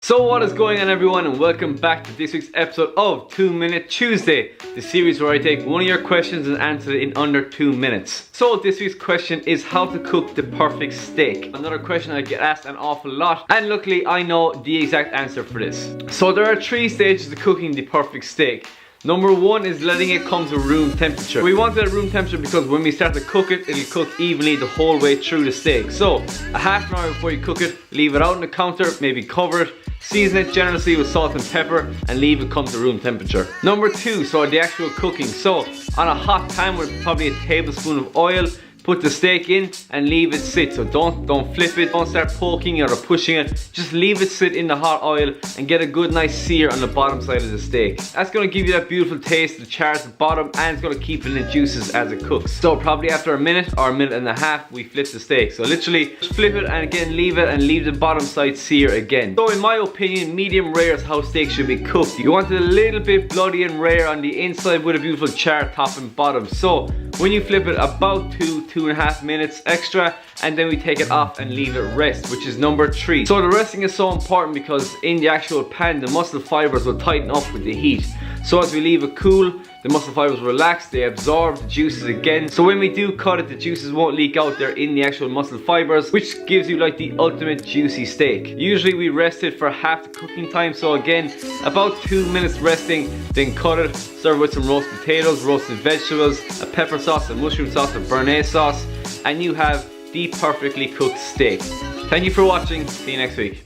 So what is going on, everyone, and welcome back to this week's episode of 2 Minute Tuesday, the series where I take one of your questions and answer it in under 2 minutes. So this week's question is how to cook the perfect steak. Another question I get asked an awful lot, and luckily I know the exact answer for this. So there are 3 stages to cooking the perfect steak. Number 1 is letting it come to room temperature. We want it at room temperature because when we start to cook it, it'll cook evenly the whole way through the steak. So a half an hour before you cook it, leave it out on the counter, maybe cover it, season it generously with salt and pepper, and leave it come to room temperature. Number 2, so the actual cooking. So on a hot pan with probably a tablespoon of oil, put the steak in and leave it sit. So don't flip it, don't start poking it or pushing it. Just leave it sit in the hot oil and get a good nice sear on the bottom side of the steak. That's gonna give you that beautiful taste, the char at the bottom, and it's gonna keep it in the juices as it cooks. So probably after a minute or a minute and a half, we flip the steak. So literally just flip it and again leave it and leave the bottom side sear again. So in my opinion, medium rare is how steak should be cooked. You want it a little bit bloody and rare on the inside with a beautiful char top and bottom. So when you flip it, about 2.5 minutes extra, and then we take it off and leave it rest, which is number 3. So the resting is so important because in the actual pan, the muscle fibers will tighten up with the heat. So as we leave it cool, the muscle fibers relax, they absorb the juices again. So when we do cut it, the juices won't leak out there in the actual muscle fibers, which gives you like the ultimate juicy steak. Usually we rest it for half the cooking time. So again, about 2 minutes resting, then cut it, serve with some roasted potatoes, roasted vegetables, a pepper sauce, a mushroom sauce, a béarnaise sauce, and you have the perfectly cooked steak. Thank you for watching, see you next week.